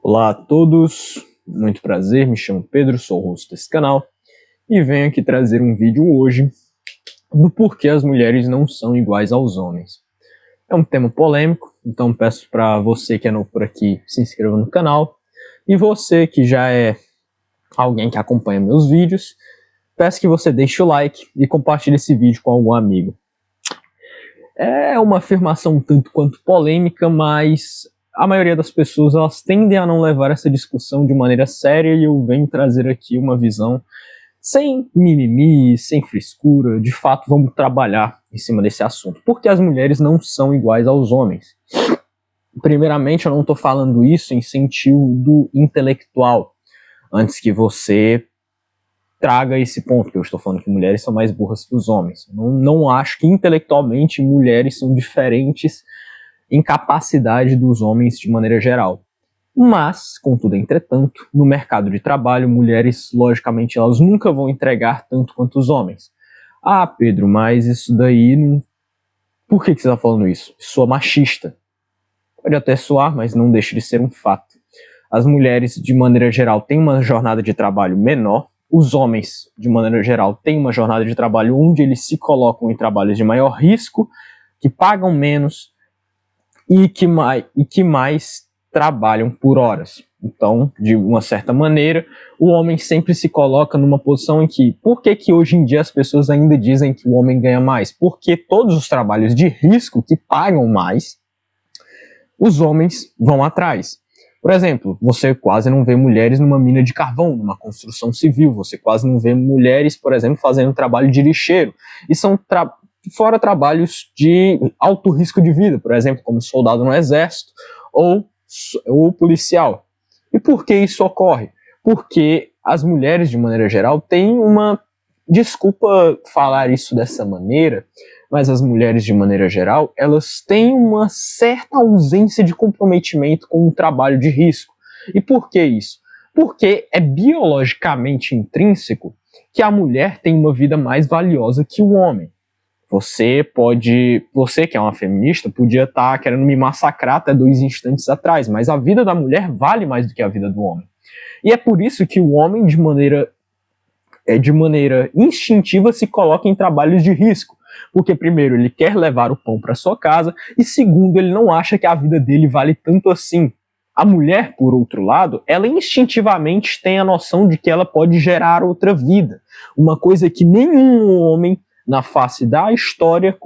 Olá a todos, muito prazer, me chamo Pedro, sou o host desse canal e venho aqui trazer um vídeo hoje do porquê as mulheres não são iguais aos homens. É um tema polêmico, então peço para você que é novo por aqui, se inscreva no canal, e você que já é alguém que acompanha meus vídeos, peço que você deixe o like e compartilhe esse vídeo com algum amigo. É uma afirmação tanto quanto polêmica, mas a maioria das pessoas elas tendem a não levar essa discussão de maneira séria e eu venho trazer aqui uma visão sem mimimi, sem frescura. De fato, vamos trabalhar em cima desse assunto. Porque as mulheres não são iguais aos homens. Primeiramente, eu não estou falando isso em sentido intelectual, antes que você traga esse ponto, que eu estou falando que mulheres são mais burras que os homens. Não acho que intelectualmente mulheres são diferentes em capacidade dos homens de maneira geral. Mas, contudo, entretanto, no mercado de trabalho, mulheres, logicamente, elas nunca vão entregar tanto quanto os homens. Ah, Pedro, mas isso daí não... Por que você está falando isso? Sou machista. Pode até soar, mas não deixa de ser um fato. As mulheres, de maneira geral, têm uma jornada de trabalho menor. Os homens, de maneira geral, têm uma jornada de trabalho onde eles se colocam em trabalhos de maior risco, que pagam menos e que mais trabalham por horas. Então, de uma certa maneira, o homem sempre se coloca numa posição em que... Por que hoje em dia as pessoas ainda dizem que o homem ganha mais? Porque todos os trabalhos de risco que pagam mais, os homens vão atrás. Por exemplo, você quase não vê mulheres numa mina de carvão, numa construção civil. Você quase não vê mulheres, por exemplo, fazendo trabalho de lixeiro. E são fora trabalhos de alto risco de vida, por exemplo, como soldado no exército ou policial. E por que isso ocorre? Porque as mulheres, de maneira geral, têm uma... Desculpa falar isso dessa maneira, mas as mulheres, de maneira geral, elas têm uma certa ausência de comprometimento com o trabalho de risco. E por que isso? Porque é biologicamente intrínseco que a mulher tem uma vida mais valiosa que o homem. Você que é uma feminista, podia estar querendo me massacrar até 2 instantes atrás, mas a vida da mulher vale mais do que a vida do homem. E é por isso que o homem, de maneira instintiva, se coloca em trabalhos de risco. Porque, primeiro, ele quer levar o pão para sua casa, e segundo, ele não acha que a vida dele vale tanto assim. A mulher, por outro lado, ela instintivamente tem a noção de que ela pode gerar outra vida. Uma coisa que nenhum homem na face da história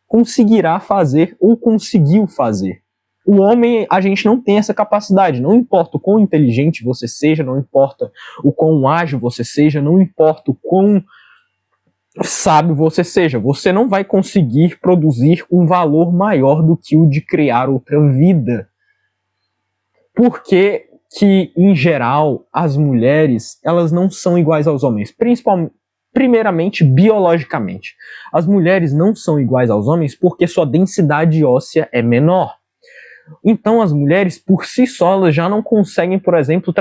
conseguirá fazer ou conseguiu fazer. O homem, a gente não tem essa capacidade. Não importa o quão inteligente você seja, não importa o quão ágil você seja, não importa o quão sábio você seja, você não vai conseguir produzir um valor maior do que o de criar outra vida. Porque que, em geral, as mulheres, elas não são iguais aos homens, primeiramente, biologicamente. As mulheres não são iguais aos homens porque sua densidade óssea é menor. Então, as mulheres, por si só, elas já não conseguem, por exemplo,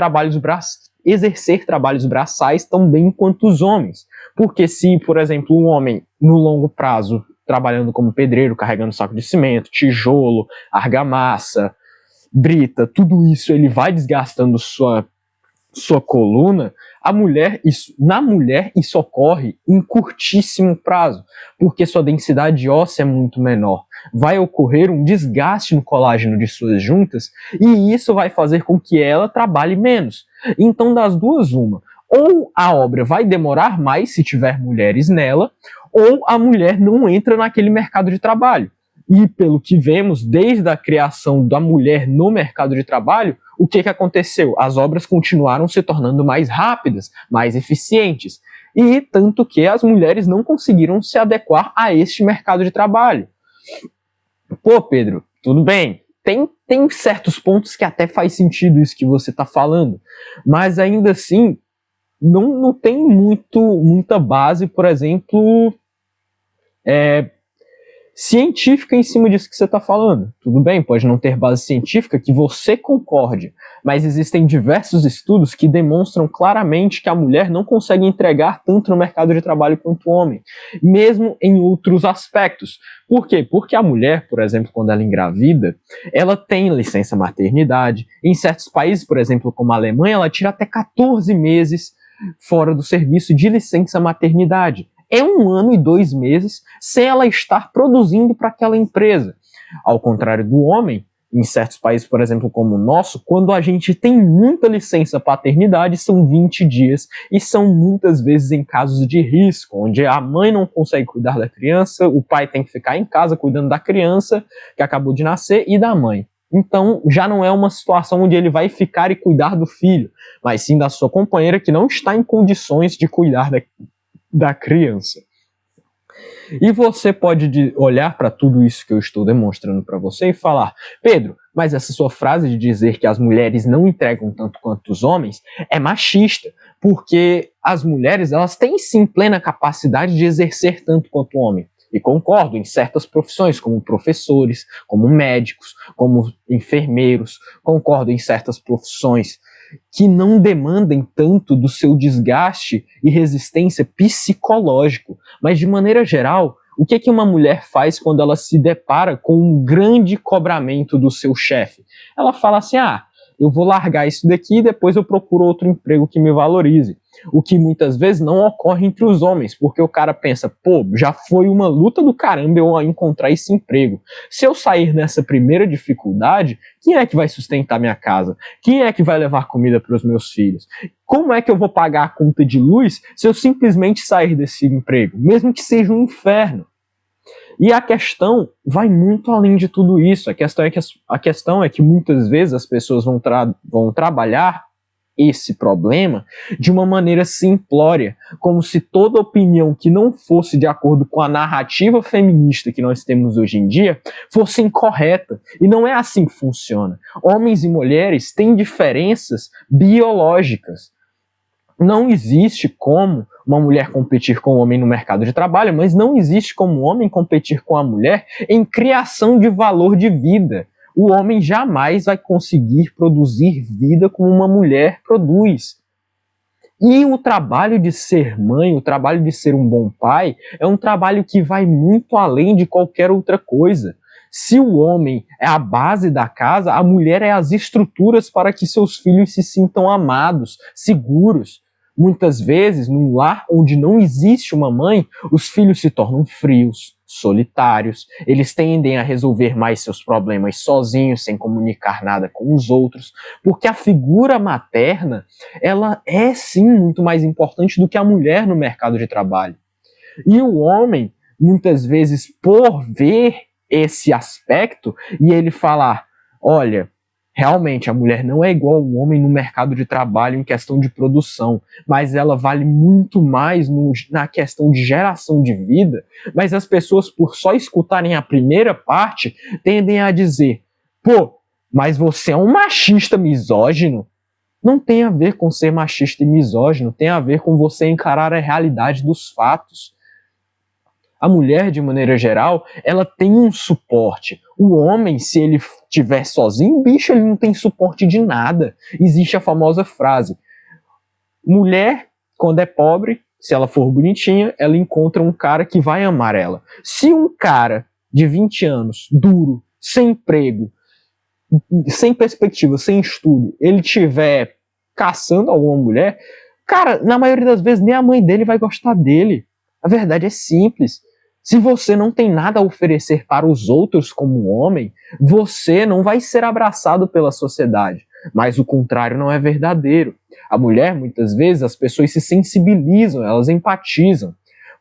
exercer trabalhos braçais tão bem quanto os homens. Porque se, por exemplo, um homem, no longo prazo, trabalhando como pedreiro, carregando saco de cimento, tijolo, argamassa, brita, tudo isso, ele vai desgastando sua coluna, na mulher isso ocorre em curtíssimo prazo, porque sua densidade óssea é muito menor. Vai ocorrer um desgaste no colágeno de suas juntas e isso vai fazer com que ela trabalhe menos. Então, das duas, uma. Ou a obra vai demorar mais se tiver mulheres nela, ou a mulher não entra naquele mercado de trabalho. E pelo que vemos, desde a criação da mulher no mercado de trabalho, o que aconteceu? As obras continuaram se tornando mais rápidas, mais eficientes. E tanto que as mulheres não conseguiram se adequar a este mercado de trabalho. Pô, Pedro, tudo bem. Tem certos pontos que até faz sentido isso que você está falando. Mas ainda assim, não tem muita base, por exemplo... científica em cima disso que você está falando. Tudo bem, pode não ter base científica que você concorde, mas existem diversos estudos que demonstram claramente que a mulher não consegue entregar tanto no mercado de trabalho quanto o homem, mesmo em outros aspectos. Por quê? Porque a mulher, por exemplo, quando ela engravida, ela tem licença maternidade. Em certos países, por exemplo, como a Alemanha, ela tira até 14 meses fora do serviço de licença maternidade. É 1 ano e 2 meses sem ela estar produzindo para aquela empresa. Ao contrário do homem, em certos países, por exemplo, como o nosso, quando a gente tem muita licença paternidade, são 20 dias, e são muitas vezes em casos de risco, onde a mãe não consegue cuidar da criança, o pai tem que ficar em casa cuidando da criança que acabou de nascer e da mãe. Então, já não é uma situação onde ele vai ficar e cuidar do filho, mas sim da sua companheira que não está em condições de cuidar da criança. E você pode olhar para tudo isso que eu estou demonstrando para você e falar: Pedro, mas essa sua frase de dizer que as mulheres não entregam tanto quanto os homens é machista, porque as mulheres elas têm sim plena capacidade de exercer tanto quanto o homem. E concordo, em certas profissões, como professores, como médicos, como enfermeiros, concordo em certas profissões que não demandem tanto do seu desgaste e resistência psicológico. Mas, de maneira geral, o que uma mulher faz quando ela se depara com um grande cobramento do seu chefe? Ela fala assim: eu vou largar isso daqui e depois eu procuro outro emprego que me valorize. O que muitas vezes não ocorre entre os homens, porque o cara pensa: já foi uma luta do caramba eu encontrar esse emprego. Se eu sair nessa primeira dificuldade, quem é que vai sustentar minha casa? Quem é que vai levar comida para os meus filhos? Como é que eu vou pagar a conta de luz se eu simplesmente sair desse emprego, mesmo que seja um inferno? E a questão vai muito além de tudo isso. A questão é que muitas vezes as pessoas vão trabalhar esse problema de uma maneira simplória, como se toda opinião que não fosse de acordo com a narrativa feminista que nós temos hoje em dia fosse incorreta. E não é assim que funciona. Homens e mulheres têm diferenças biológicas. Não existe como uma mulher competir com o homem no mercado de trabalho, mas não existe como o homem competir com a mulher em criação de valor de vida. O homem jamais vai conseguir produzir vida como uma mulher produz. E o trabalho de ser mãe, o trabalho de ser um bom pai, é um trabalho que vai muito além de qualquer outra coisa. Se o homem é a base da casa, a mulher é as estruturas para que seus filhos se sintam amados, seguros. Muitas vezes, num lar onde não existe uma mãe, os filhos se tornam frios, solitários, eles tendem a resolver mais seus problemas sozinhos, sem comunicar nada com os outros, porque a figura materna, ela é sim muito mais importante do que a mulher no mercado de trabalho. E o homem, muitas vezes, por ver esse aspecto e ele falar: olha, realmente a mulher não é igual ao homem no mercado de trabalho em questão de produção, mas ela vale muito mais na questão de geração de vida. Mas as pessoas, por só escutarem a primeira parte, tendem a dizer: mas você é um machista misógino. Não tem a ver com ser machista e misógino, tem a ver com você encarar a realidade dos fatos. A mulher, de maneira geral, ela tem um suporte. O homem, se ele estiver sozinho, bicho, ele não tem suporte de nada. Existe a famosa frase: mulher, quando é pobre, se ela for bonitinha, ela encontra um cara que vai amar ela. Se um cara de 20 anos, duro, sem emprego, sem perspectiva, sem estudo, ele estiver caçando alguma mulher, cara, na maioria das vezes nem a mãe dele vai gostar dele. A verdade é simples. Se você não tem nada a oferecer para os outros como homem, você não vai ser abraçado pela sociedade. Mas o contrário não é verdadeiro. A mulher, muitas vezes, as pessoas se sensibilizam, elas empatizam.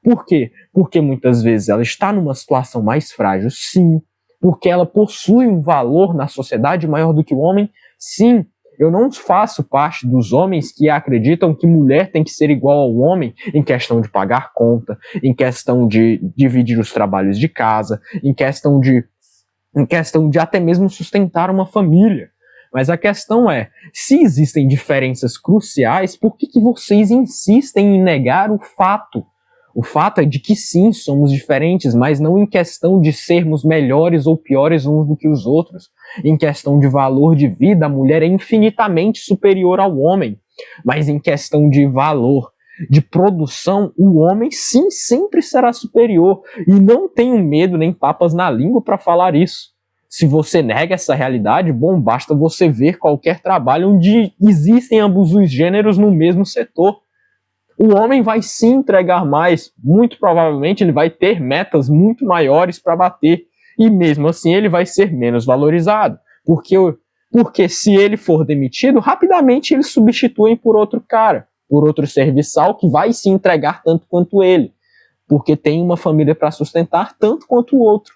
Por quê? Porque muitas vezes ela está numa situação mais frágil, sim. Porque ela possui um valor na sociedade maior do que o homem, sim. Eu não faço parte dos homens que acreditam que mulher tem que ser igual ao homem em questão de pagar conta, em questão de dividir os trabalhos de casa, em questão de até mesmo sustentar uma família. Mas a questão é, se existem diferenças cruciais, por que vocês insistem em negar o fato? O fato é de que sim, somos diferentes, mas não em questão de sermos melhores ou piores uns do que os outros. Em questão de valor de vida, a mulher é infinitamente superior ao homem. Mas em questão de valor, de produção, o homem sim sempre será superior. E não tenho medo nem papas na língua para falar isso. Se você nega essa realidade, bom, basta você ver qualquer trabalho onde existem ambos os gêneros no mesmo setor. O homem vai sim entregar mais, muito provavelmente ele vai ter metas muito maiores para bater, e mesmo assim ele vai ser menos valorizado, porque se ele for demitido, rapidamente eles substituem por outro cara, por outro serviçal que vai se entregar tanto quanto ele, porque tem uma família para sustentar tanto quanto o outro.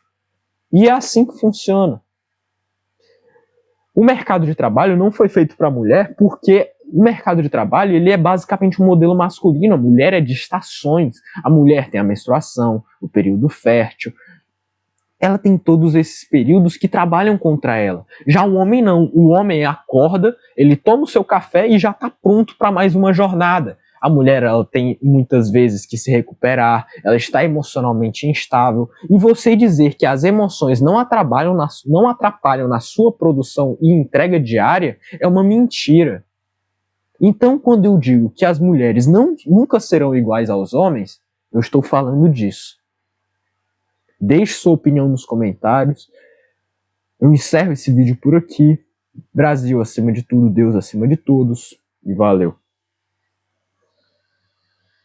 E é assim que funciona. O mercado de trabalho não foi feito para a mulher porque o mercado de trabalho ele é basicamente um modelo masculino. A mulher é de estações. A mulher tem a menstruação, o período fértil. Ela tem todos esses períodos que trabalham contra ela. Já o homem não. O homem acorda, ele toma o seu café e já está pronto para mais uma jornada. A mulher ela tem muitas vezes que se recuperar, ela está emocionalmente instável. E você dizer que as emoções não atrapalham na sua produção e entrega diária é uma mentira. Então, quando eu digo que as mulheres nunca serão iguais aos homens, eu estou falando disso. Deixe sua opinião nos comentários. Eu encerro esse vídeo por aqui. Brasil acima de tudo, Deus acima de todos. E valeu.